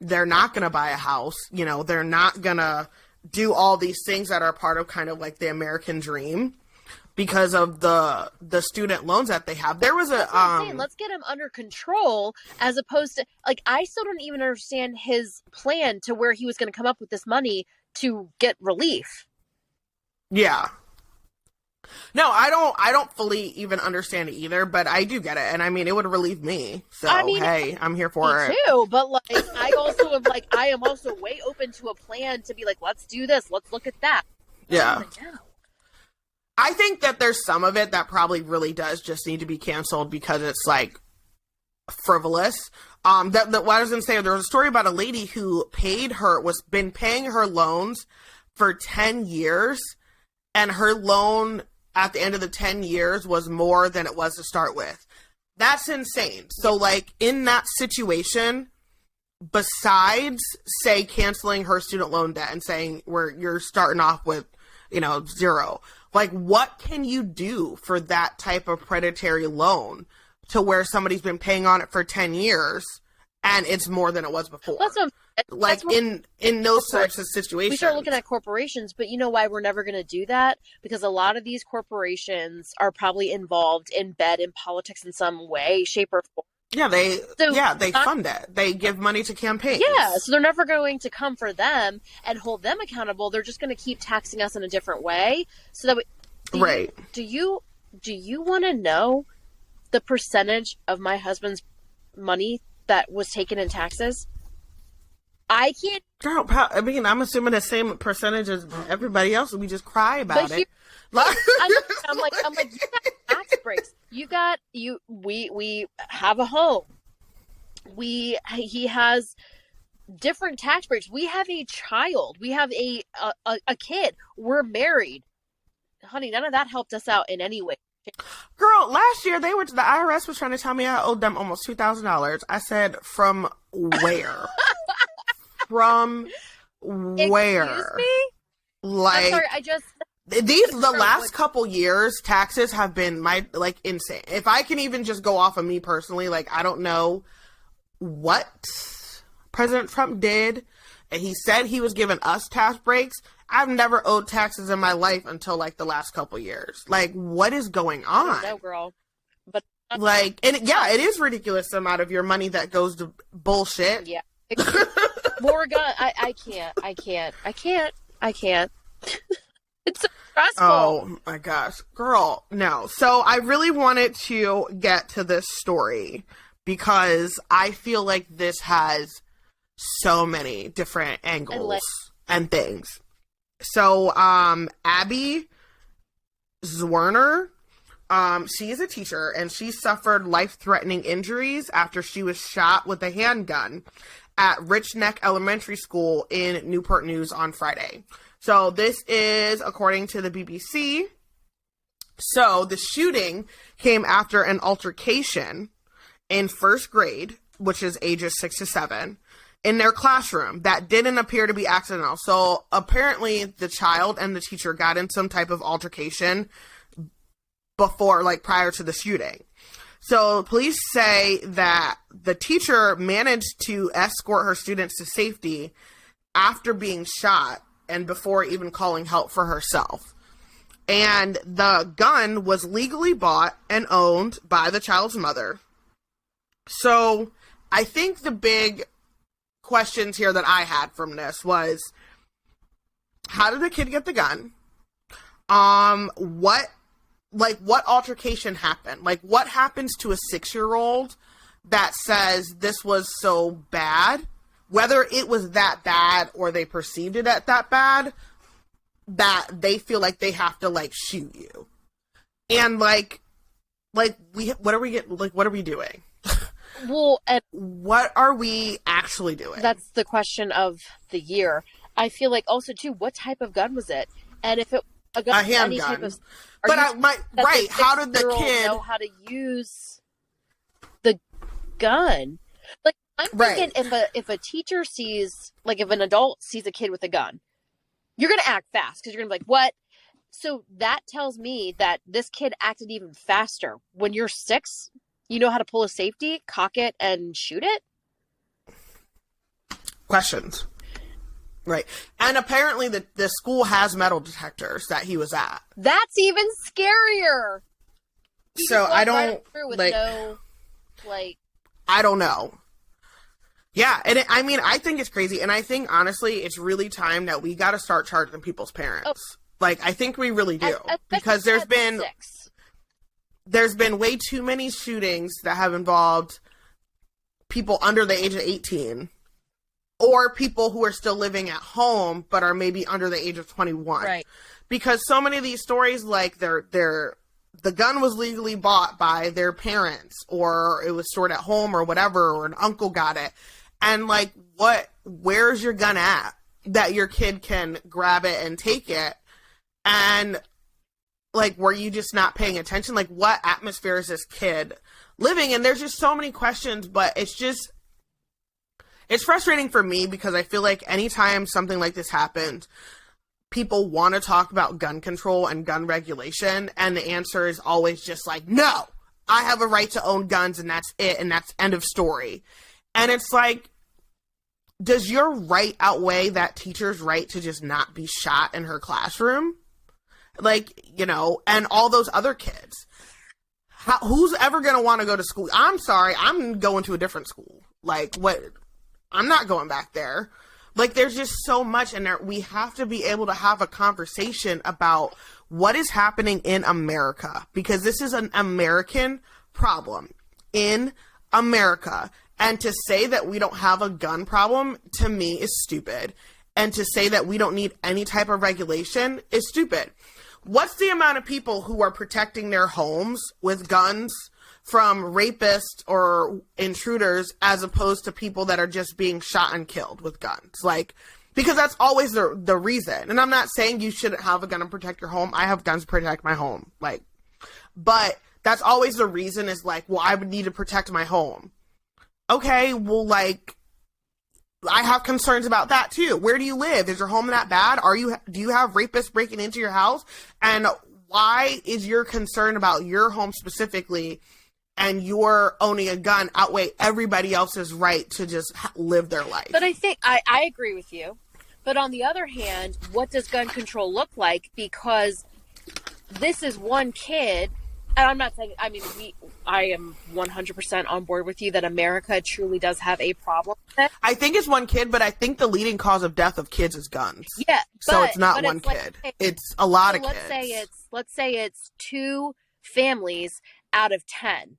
they're not going to buy a house. They're not going to do all these things that are part of kind of like the American dream because of the student loans that they have. There was let's get them under control, as opposed to, like, I still don't even understand his plan to where he was going to come up with this money to get relief. Yeah. No, I don't fully even understand it either, but I do get it. And I mean, it would relieve me. So, hey, I'm here for it. Me too, but like, I am also way open to a plan to be like, let's do this. Let's look at that. Yeah. I think that there's some of it that probably really does just need to be canceled because it's like frivolous. What I was going to say, there was a story about a lady who was been paying her loans for 10 years, and her loan at the end of the 10 years was more than it was to start with. That's insane. So, like, in that situation, besides, say, canceling her student loan debt and saying you're starting off with, zero, like, what can you do for that type of predatory loan to where somebody's been paying on it for 10 years and it's more than it was before. In those types of situations. We start looking at corporations, but you know why we're never going to do that? Because a lot of these corporations are probably involved in politics in some way, shape, or form. Yeah, they fund it. They give money to campaigns. Yeah, so they're never going to come for them and hold them accountable. They're just going to keep taxing us in a different way. So that do you want to know the percentage of my husband's money that was taken in taxes? I can't. Girl, I'm assuming the same percentage as everybody else. We just cry about it. I'm like, you got tax breaks. We have a home. He has different tax breaks. We have a child. We have a kid. We're married. Honey, none of that helped us out in any way. Girl, last year the IRS was trying to tell me I owed them almost $2,000. I said, from where? From where? Excuse me? Like, I'm sorry, the last couple years, taxes have been insane. If I can even just go off of me personally, I don't know what President Trump did, and he said he was giving us tax breaks. I've never owed taxes in my life until the last couple years. What is going on? I don't know, girl. But it is ridiculous the amount of your money that goes to bullshit. Yeah. Morgan, I can't. It's so stressful. Oh my gosh. Girl, no. So I really wanted to get to this story because I feel like this has so many different angles and things. So, Abby Zwerner, she is a teacher and she suffered life-threatening injuries after she was shot with a handgun at Rich Neck Elementary School in Newport News on Friday. So this is according to the BBC. So the shooting came after an altercation in first grade, which is ages 6 to 7, in their classroom that didn't appear to be accidental. So apparently the child and the teacher got in some type of altercation before, prior to the shooting. So police say that the teacher managed to escort her students to safety after being shot and before even calling help for herself. And the gun was legally bought and owned by the child's mother. So I think the big questions here that I had from this was, how did the kid get the gun? What altercation happened? What happens to a 6-year-old that says this was so bad, whether it was that bad or they perceived it at that bad, that they feel like they have to shoot you? And what are we doing? Well, and what are we actually doing? That's the question of the year. I feel like also too, what type of gun was it? And if it a handgun, how did the kid know how to use the gun? I'm thinking if a teacher sees, if an adult sees a kid with a gun, you're gonna act fast because you're gonna be like, what? So that tells me that this kid acted even faster. When you're 6, you know how to pull a safety, cock it, and shoot it? Questions. Right. And apparently the school has metal detectors that he was at. That's even scarier. So I don't, I don't know. Yeah, and I think it's crazy, and I think, honestly, it's really time that we got to start charging people's parents. I think we really do. Because there's been way too many shootings that have involved people under the age of 18, or people who are still living at home but are maybe under the age of 21. Right. Because so many of these stories, the gun was legally bought by their parents, or it was stored at home or whatever, or an uncle got it. And where's your gun at that your kid can grab it and take it? And were you just not paying attention? What atmosphere is this kid living in? There's just so many questions, but it's frustrating for me because I feel like anytime something like this happens, people want to talk about gun control and gun regulation, and the answer is always just no, I have a right to own guns and that's it. And that's end of story. And it's like, does your right outweigh that teacher's right to just not be shot in her classroom? Like, you know, and all those other kids. Who's ever going to want to go to school? I'm sorry, I'm going to a different school. Like, what? I'm not going back there. Like, there's just so much in there. We have to be able to have a conversation about what is happening in America, because this is an American problem in America. And to say that we don't have a gun problem, to me, is stupid. And to say that we don't need any type of regulation is stupid. What's the amount of people who are protecting their homes with guns from rapists or intruders as opposed to people that are just being shot and killed with guns? Like, because that's always the reason. And I'm not saying you shouldn't have a gun to protect your home. I have guns to protect my home. Like, but that's always the reason, is like, well, I would need to protect my home. Okay, well, like, I have concerns about that too. Where do you live? Is your home that bad? Do you have rapists breaking into your house? And why is your concern about your home specifically and your owning a gun outweigh everybody else's right to just live their life? But I think I agree with you. But on the other hand, what does gun control look like? Because this is one kid. And I'm not saying, I mean, I am 100% on board with you that America truly does have a problem with it. I think it's one kid, but I think the leading cause of death of kids is guns. Yeah. So it's not one kid. It's a lot of kids. Let's say it's 2 families out of 10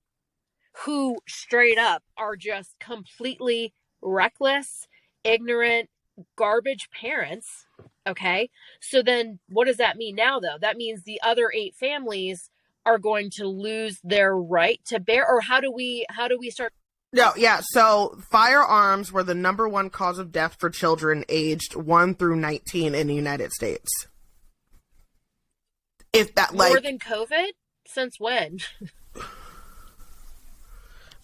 who straight up are just completely reckless, ignorant, garbage parents. Okay. So then what does that mean now, though? That means the other 8 families are going to lose their right to bear, or how do we start? No, yeah. So firearms were the number 1 cause of death for children aged 1 through 19 in the United States. If that, like, more than COVID? Since when?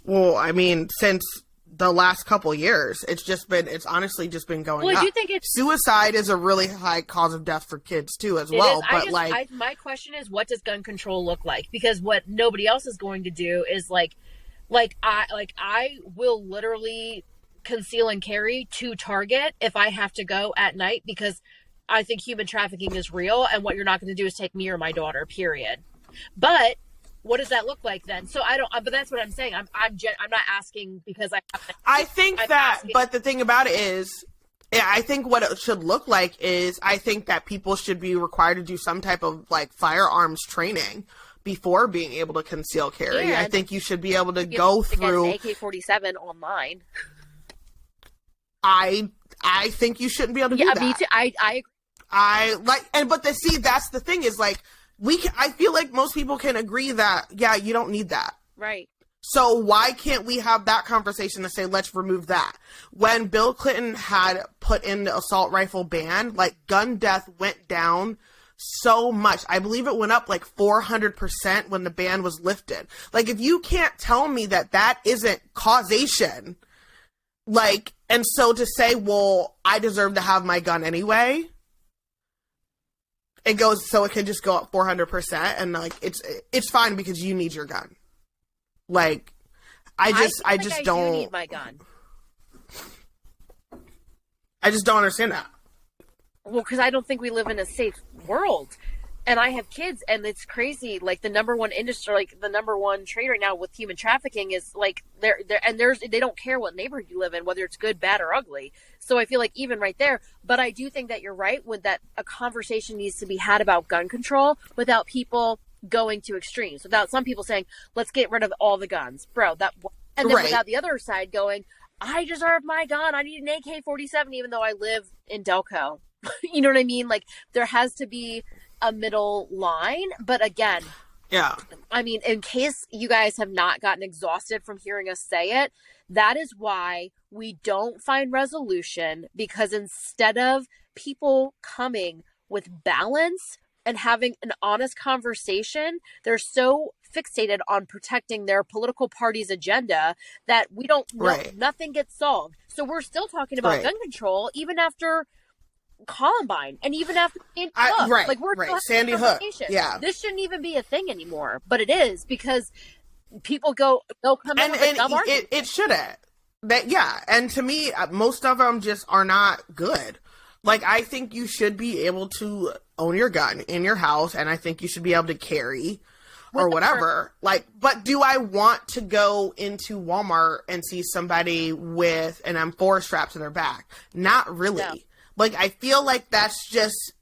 Well, I mean, since the last couple years, it's honestly just been going up. Well, I do think suicide is a really high cause of death for kids too, as well. But my question is, what does gun control look like? Because what nobody else is going to do is I will literally conceal and carry to Target if I have to go at night, because I think human trafficking is real, and what you're not going to do is take me or my daughter, period. But what does that look like then? So I don't, but that's what I'm saying. I'm not asking because I think that, but the thing about it is, I think what it should look like is, I think that people should be required to do some type of like firearms training before being able to conceal carry. And I think you should be able to go through an AK-47 online. I think you shouldn't be able to do that. Me too. But that's the thing is, like, I feel like most people can agree that, yeah, you don't need that. Right. So why can't we have that conversation to say, let's remove that? When Bill Clinton had put in the assault rifle ban, like, gun death went down so much. I believe it went up like 400% when the ban was lifted. Like, if you can't tell me that isn't causation, like, and so to say, well, I deserve to have my gun anyway, it goes, so it can just go up 400%, and like, it's fine because you need your gun. Like, I just don't need my gun. I just don't understand that. Well, because I don't think we live in a safe world. And I have kids, and it's crazy. Like, the number one industry, like the number one trade right now with human trafficking is like they don't care what neighborhood you live in, whether it's good, bad, or ugly. So I feel like even right there, but I do think that you're right with that. A conversation needs to be had about gun control without people going to extremes, without some people saying, let's get rid of all the guns, bro. And then without the other side going, I deserve my gun. I need an AK-47, even though I live in Delco. You know what I mean? Like, there has to be a middle line. But again, yeah, I mean, in case you guys have not gotten exhausted from hearing us say it, that is why we don't find resolution, because instead of people coming with balance and having an honest conversation, they're so fixated on protecting their political party's agenda that we don't know, nothing gets solved. So we're still talking about gun control even after Columbine and even after Sandy Hook. Like, we're Sandy Hook. Yeah, this shouldn't even be a thing anymore, but it is, because people they'll come in with a dumb argument. It shouldn't. And to me, most of them just are not good. Like, I think you should be able to own your gun in your house, and I think you should be able to carry or whatever. Like, but do I want to go into Walmart and see somebody with an M4 strapped to their back? Not really. No. Like, I feel like that's just...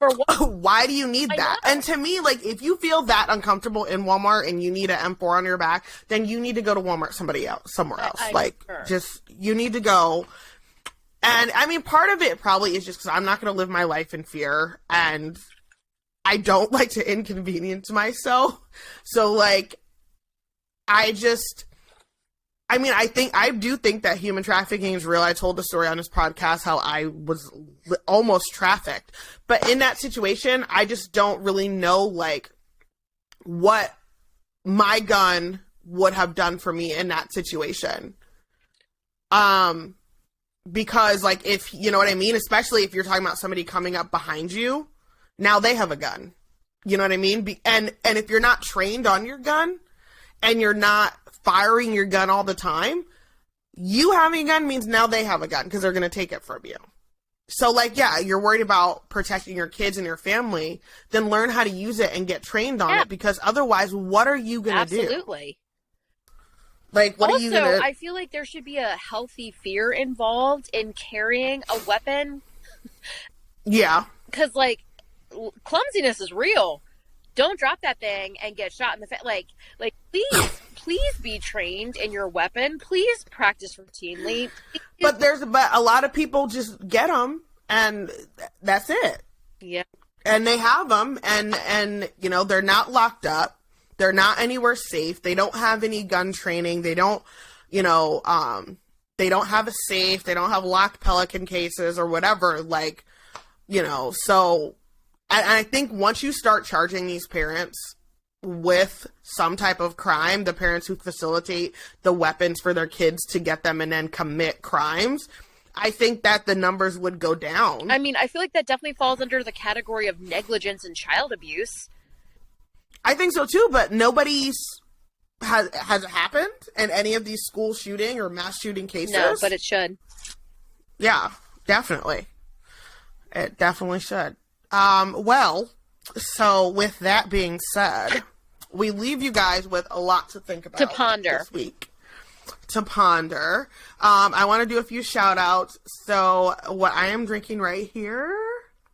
For what? Why do you need that? And to me, like, if you feel that uncomfortable in Walmart and you need an M4 on your back, then you need to go to Walmart somewhere else. Just, you need to go. And, I mean, part of it probably is just because I'm not going to live my life in fear, and I don't like to inconvenience myself. So, like, I do think that human trafficking is real. I told the story on this podcast how I was almost trafficked. But in that situation, I just don't really know, like, what my gun would have done for me in that situation. Because, like, if, you know what I mean? Especially if you're talking about somebody coming up behind you, now they have a gun. You know what I mean? And if you're not trained on your gun, and you're not firing your gun all the time, you having a gun means now they have a gun because they're going to take it from you. So, like, yeah, you're worried about protecting your kids and your family, then learn how to use it and get trained on it, because otherwise, what are you going to do? Absolutely. Like, what are you going to... I feel like there should be a healthy fear involved in carrying a weapon. Yeah. Because, like, clumsiness is real. Don't drop that thing and get shot in the face. Like, please be trained in your weapon. Please practice routinely. But a lot of people just get them and that's it. Yeah. And they have them and you know, they're not locked up. They're not anywhere safe. They don't have any gun training. They don't, you know, they don't have a safe. They don't have locked Pelican cases or whatever. Like, you know, so, and I think once you start charging these parents with some type of crime, the parents who facilitate the weapons for their kids to get them and then commit crimes, I think that the numbers would go down. I mean, I feel like that definitely falls under the category of negligence and child abuse. I think so too, but has it happened in any of these school shooting or mass shooting cases? No, but it should. Yeah, definitely. It definitely should. Well, so with that being said, we leave you guys with a lot to think about. To ponder. This week. To ponder. I want to do a few shout outs. So what I am drinking right here,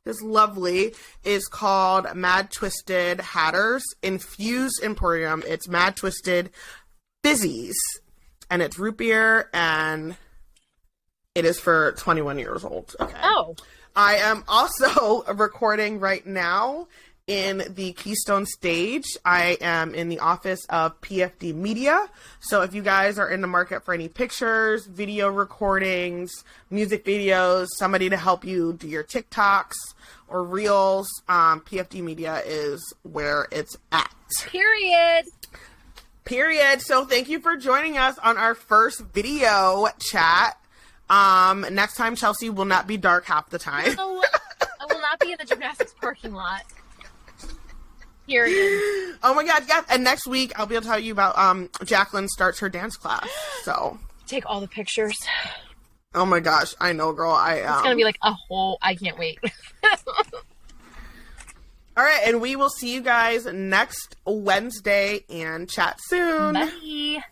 this lovely, is called Mad Twisted Hatters Infused Emporium. It's Mad Twisted Fizzies. And it's root beer, and it is for 21 years old. Okay. Oh. I am also recording right now in the Keystone Stage. I am in the office of PFD Media. So if you guys are in the market for any pictures, video recordings, music videos, somebody to help you do your TikToks or Reels, PFD Media is where it's at. Period. So thank you for joining us on our first video chat. Next time, Chelsea will not be dark half the time. No, I will not be in the gymnastics parking lot. Period. Oh my God, yeah. And next week, I'll be able to tell you about, Jacqueline starts her dance class, so. Take all the pictures. Oh my gosh, I know, girl. It's gonna be like I can't wait. All right, and we will see you guys next Wednesday and chat soon. Bye.